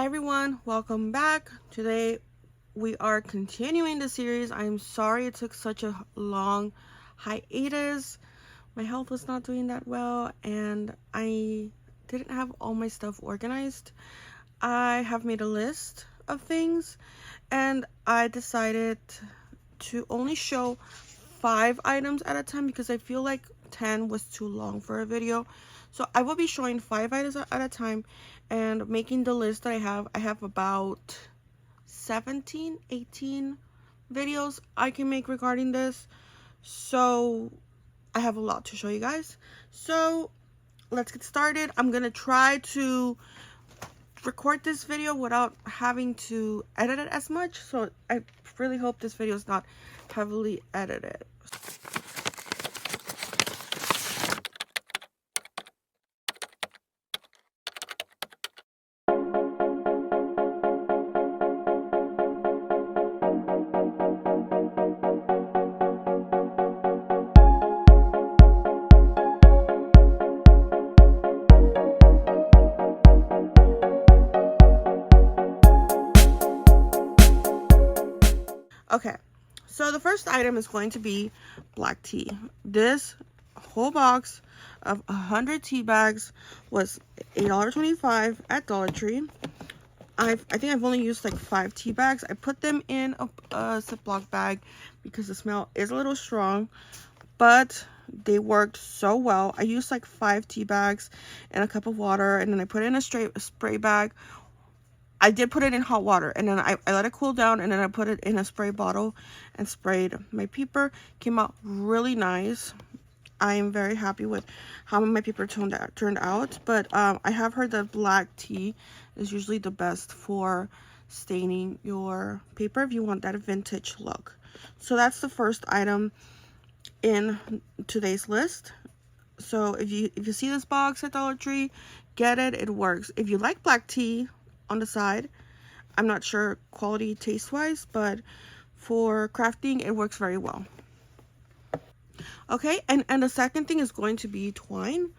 Hi everyone, welcome back. Today we are continuing the series. I'm sorry it took such a long hiatus. My health was not doing that well and I didn't have all my stuff organized. I have made a list of things and I decided to only show 5 items at a time because I feel like 10 was too long for a video. So I will be showing 5 items at a time and making the list that I have. I have about 17, 18 videos I can make regarding this. So I have a lot to show you guys. So let's get started. I'm gonna try to record this video without having to edit it as much. So I really hope this video is not heavily edited. Okay, so the first item is going to be black tea. This whole box of 100 tea bags was $8.25 at Dollar Tree. I think I've only used like 5 tea bags. I put them in a Ziploc bag because the smell is a little strong, but they worked so well. I used like 5 tea bags and a cup of water, and then I put it in a spray bag. I did put it in hot water, and then I let it cool down, and then I put it in a spray bottle and sprayed my paper. Came out really nice. I am very happy with how my paper turned out, but I have heard that black tea is usually the best for staining your paper if you want that vintage look. So that's the first item in today's list. So if you see this box at Dollar Tree, get it. It works. If you like black tea on the side, I'm not sure quality taste wise, but for crafting it works very well. Okay, and the second thing is going to be twine.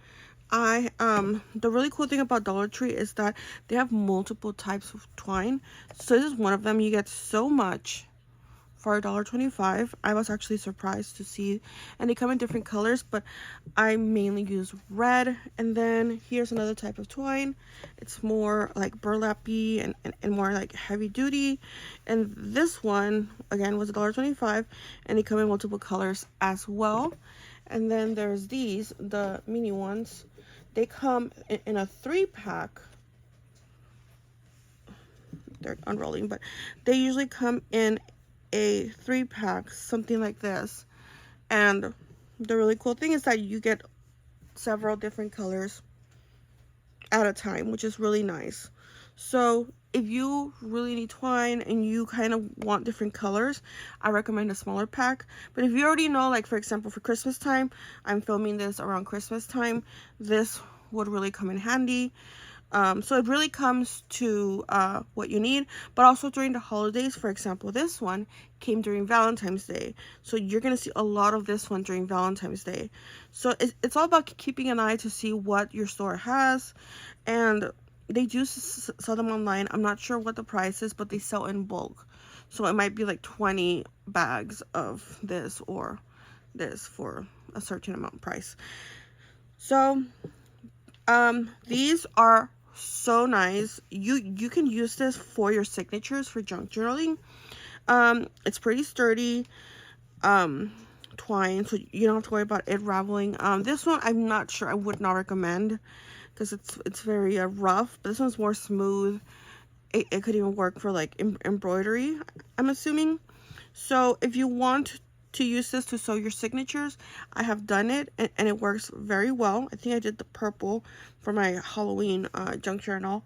The really cool thing about Dollar Tree is that they have multiple types of twine. So this is one of them. You get so much for $1.25. I was actually surprised to see, and they come in different colors, but I mainly use red. And then here's another type of twine. It's more like burlap-y and more like heavy duty. And this one again was $1.25, and they come in multiple colors as well. And then there's these, the mini ones. They come in a 3-pack. They're unrolling, but they usually come in a 3-pack, something like this. And the really cool thing is that you get several different colors at a time, which is really nice. So if you really need twine and you kind of want different colors, I recommend a smaller pack. But if you already know, like for example for Christmas time, I'm filming this around Christmas time, this would really come in handy. So it really comes to what you need, but also during the holidays. For example, this one came during Valentine's Day, so you're gonna see a lot of this one during Valentine's Day. So it's all about keeping an eye to see what your store has, and they do sell them online. I'm not sure what the price is, but they sell in bulk, so it might be like 20 bags of this or this for a certain amount price. So these are so nice. You can use this for your signatures for junk journaling. It's pretty sturdy twine, so you don't have to worry about it raveling. This one I'm not sure, I would not recommend because it's very rough, but this one's more smooth. It could even work for like embroidery, I'm assuming. So if you want to use this to sew your signatures, I have done it, and it works very well. I think I did the purple for my Halloween junk journal.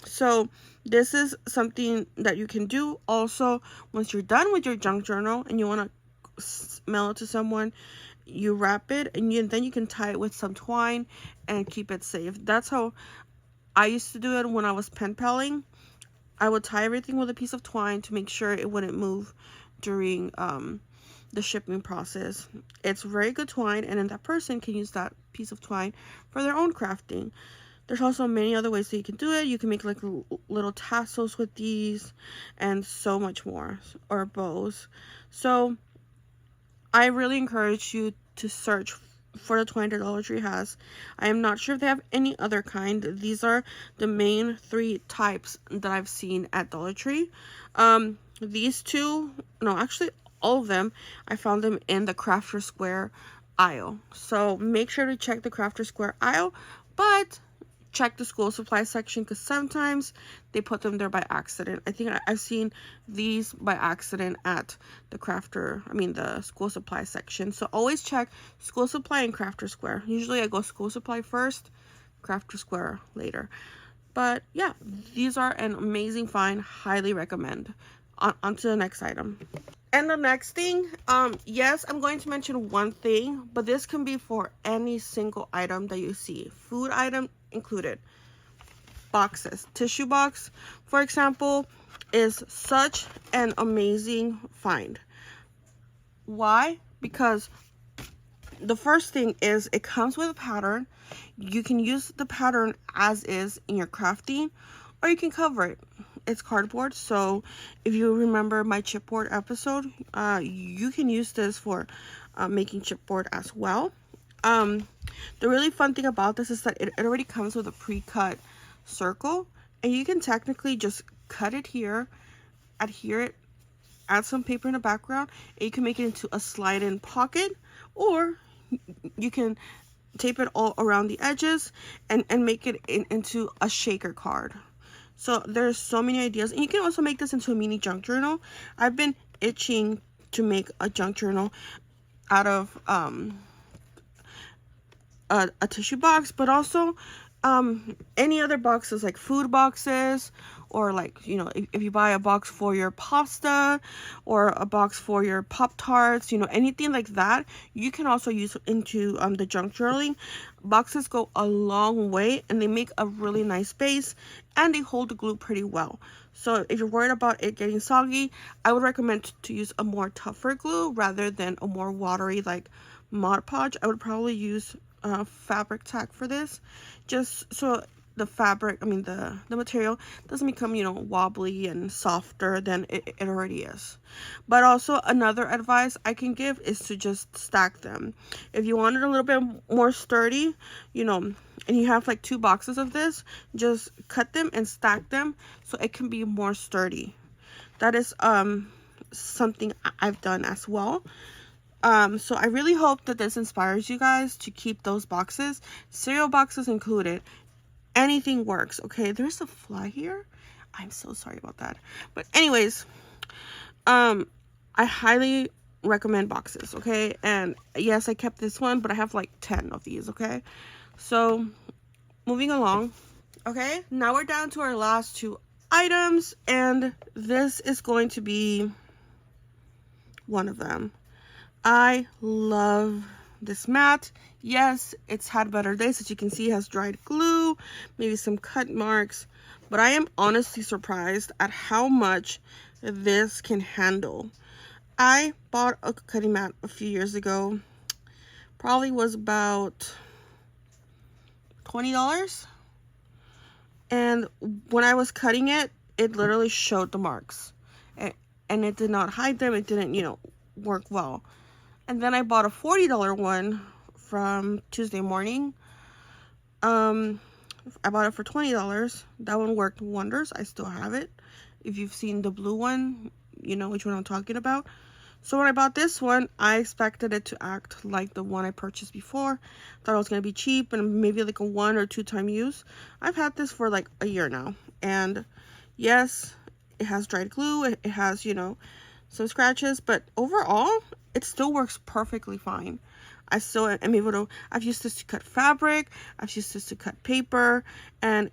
So this is something that you can do. Also, once you're done with your junk journal and you want to mail it to someone, you wrap it, and then you can tie it with some twine and keep it safe. That's how I used to do it when I was pen paling. I would tie everything with a piece of twine to make sure it wouldn't move during the shipping process. It's very good twine, and then that person can use that piece of twine for their own crafting. There's also many other ways that you can do it. You can make like little tassels with these and so much more, or bows. So I really encourage you to search for the twine that Dollar Tree has. I am not sure if they have any other kind. These are the main 3 types that I've seen at Dollar Tree. These two, no, actually all of them, I found them in the Crafter Square aisle. So make sure to check the Crafter Square aisle, but check the school supply section, because sometimes they put them there by accident. I think I've seen these by accident at the school supply section. So always check school supply and Crafter Square. Usually I go school supply first, Crafter Square later. But yeah, these are an amazing find. Highly recommend. On to the next item. And the next thing, yes, I'm going to mention one thing, but this can be for any single item that you see. Food item included. Boxes. Tissue box, for example, is such an amazing find. Why? Because the first thing is it comes with a pattern. You can use the pattern as is in your crafting, or you can cover it. It's cardboard, so if you remember my chipboard episode, you can use this for making chipboard as well. The really fun thing about this is that it already comes with a pre-cut circle, and you can technically just cut it here, adhere it, add some paper in the background, and you can make it into a slide-in pocket, or you can tape it all around the edges and make it into a shaker card. So there's so many ideas, and you can also make this into a mini junk journal. I've been itching to make a junk journal out of a tissue box, but also any other boxes, like food boxes, or like, you know, if you buy a box for your pasta or a box for your Pop-Tarts, you know, anything like that, you can also use into the junk journaling. Boxes go a long way, and they make a really nice base, and they hold the glue pretty well. So if you're worried about it getting soggy, I would recommend to use a more tougher glue rather than a more watery like Mod Podge. I would probably use fabric tack for this, just so the fabric, the material doesn't become, you know, wobbly and softer than it already is. But also another advice I can give is to just stack them. If you want it a little bit more sturdy, you know, and you have like 2 boxes of this, just cut them and stack them so it can be more sturdy. That is something I've done as well. So I really hope that this inspires you guys to keep those boxes, cereal boxes included. Anything works. Okay, there's a fly here. I'm so sorry about that. But anyways, I highly recommend boxes. Okay, and yes, I kept this one, but I have like 10 of these. Okay, so moving along. Okay, now we're down to our last 2 items, and this is going to be one of them. I love this mat. Yes, it's had better days. As you can see, it has dried glue, maybe some cut marks, but I am honestly surprised at how much this can handle. I bought a cutting mat a few years ago. Probably was about $20. And when I was cutting it, it literally showed the marks. And it did not hide them. It didn't, you know, work well. And then I bought a $40 one from Tuesday Morning. I bought it for $20. That one worked wonders. I still have it. If you've seen the blue one, you know which one I'm talking about. So when I bought this one, I expected it to act like the one I purchased before. Thought it was going to be cheap and maybe like a 1 or 2 time use. I've had this for like a year now. And yes, it has dried glue. It has, you know, some scratches, but overall it still works perfectly fine. I still am able to, I've used this to cut fabric, I've used this to cut paper, and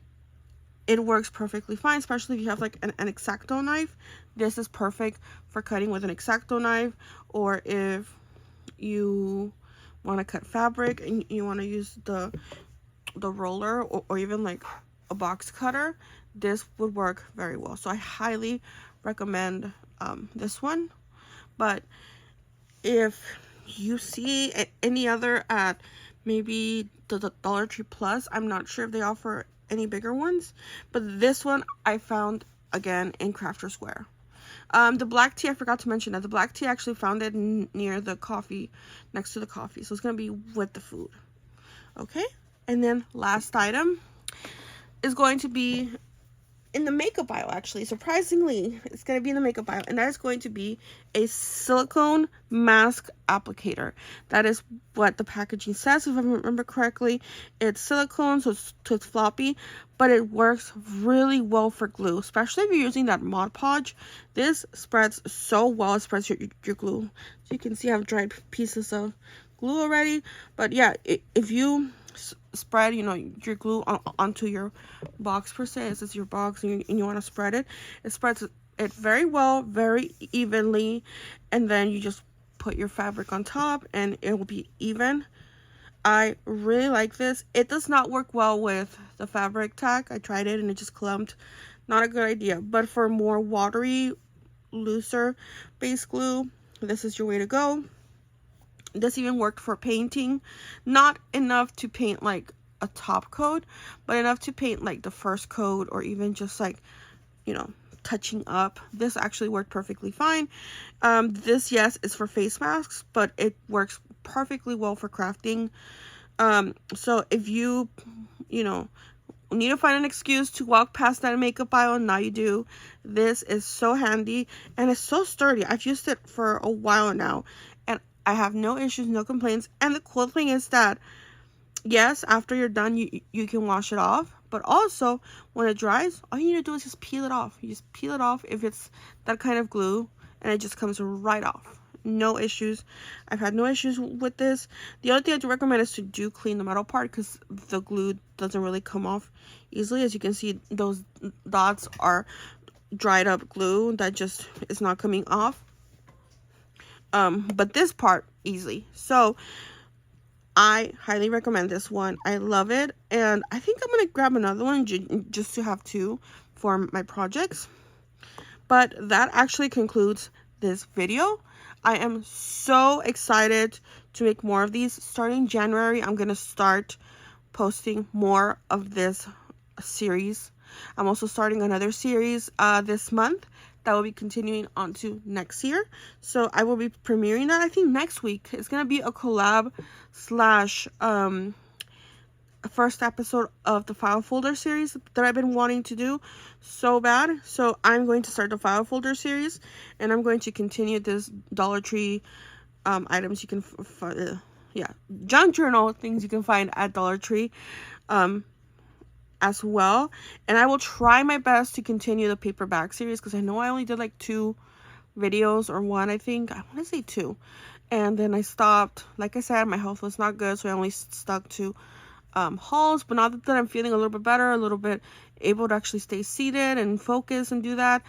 it works perfectly fine, especially if you have like an X-Acto knife. This is perfect for cutting with an X-Acto knife, or if you want to cut fabric and you want to use the roller, or even like a box cutter, this would work very well. So I highly recommend this one. But if you see any other at maybe the Dollar Tree Plus. I'm not sure if they offer any bigger ones, but this one I found again in Crafter Square. The black tea, I forgot to mention that the black tea I actually found it near the coffee, next to the coffee, so it's gonna be with the food. Okay, and then last item is going to be in the makeup aisle. Actually, surprisingly, it's going to be in the makeup aisle, and that is going to be a silicone mask applicator. That is what the packaging says, if I remember correctly. It's silicone, so it's floppy, but it works really well for glue, especially if you're using that Mod Podge. This spreads so well. It spreads your glue. So you can see I have dried pieces of glue already, but yeah, if you spread, you know, your glue onto your box per se, this is your box, and you want to spread it, it spreads it very well, very evenly, and then you just put your fabric on top and it will be even. I really like this. It does not work well with the fabric tack. I tried it and it just clumped. Not a good idea, but for more watery, looser base glue, this is your way to go. This even worked for painting. Not enough to paint like a top coat, but enough to paint like the first coat, or even just like, you know, touching up. This actually worked perfectly fine. This, yes, is for face masks, but it works perfectly well for crafting. So if you know, need to find an excuse to walk past that makeup aisle, now you do. This is so handy, and it's so sturdy. I've used it for a while now, and I have no issues, no complaints. And the cool thing is that, yes, after you're done, you can wash it off, but also when it dries, all you need to do is just peel it off. You just peel it off if it's that kind of glue, and it just comes right off. No issues. I've had no issues with this. The other thing I do recommend is to do clean the metal part, because the glue doesn't really come off easily. As you can see, those dots are dried up glue that just is not coming off. But this part, easily. So I highly recommend this one. I love it, and I think I'm gonna grab another one just to have two for my projects. But that actually concludes this video. I am so excited to make more of these. Starting January, I'm gonna start posting more of this series. I'm also starting another series this month that will be continuing on to next year. So I will be premiering that, I think, next week. It's gonna be a collab slash first episode of the file folder series that I've been wanting to do so bad. So I'm going to start the file folder series, and I'm going to continue this Dollar Tree items you can junk journal things you can find at Dollar Tree as well. And I will try my best to continue the paperback series, because I know I only did like 2 videos, or 1, I think. I want to say 2, and then I stopped. Like I said, my health was not good, so I only stuck to hauls. But now that I'm feeling a little bit better, a little bit able to actually stay seated and focus and do that,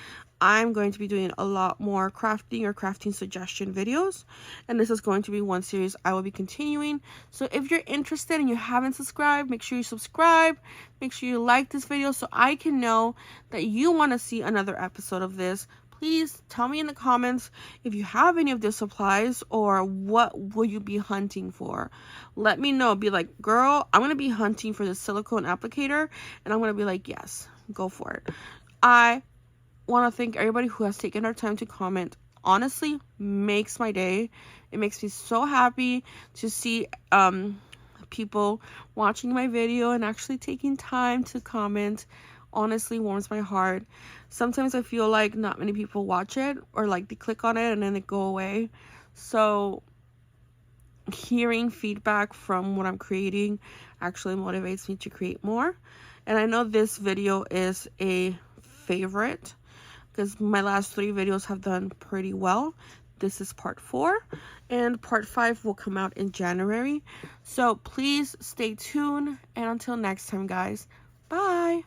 I'm going to be doing a lot more crafting or crafting suggestion videos, and this is going to be one series I will be continuing. So if you're interested and you haven't subscribed, make sure you subscribe, make sure you like this video so I can know that you want to see another episode of this. Please tell me in the comments if you have any of the supplies, or what will you be hunting for. Let me know. Be like, girl, I'm going to be hunting for the silicone applicator, and I'm going to be like, yes, go for it. I want to thank everybody who has taken their time to comment. Honestly, makes my day. It makes me so happy to see people watching my video and actually taking time to comment. Honestly, warms my heart. Sometimes I feel like not many people watch it, or like they click on it and then they go away. So hearing feedback from what I'm creating actually motivates me to create more. And I know this video is a favorite, because my last 3 videos have done pretty well. This is part 4, and part 5 will come out in January. So please stay tuned, and until next time, guys, bye.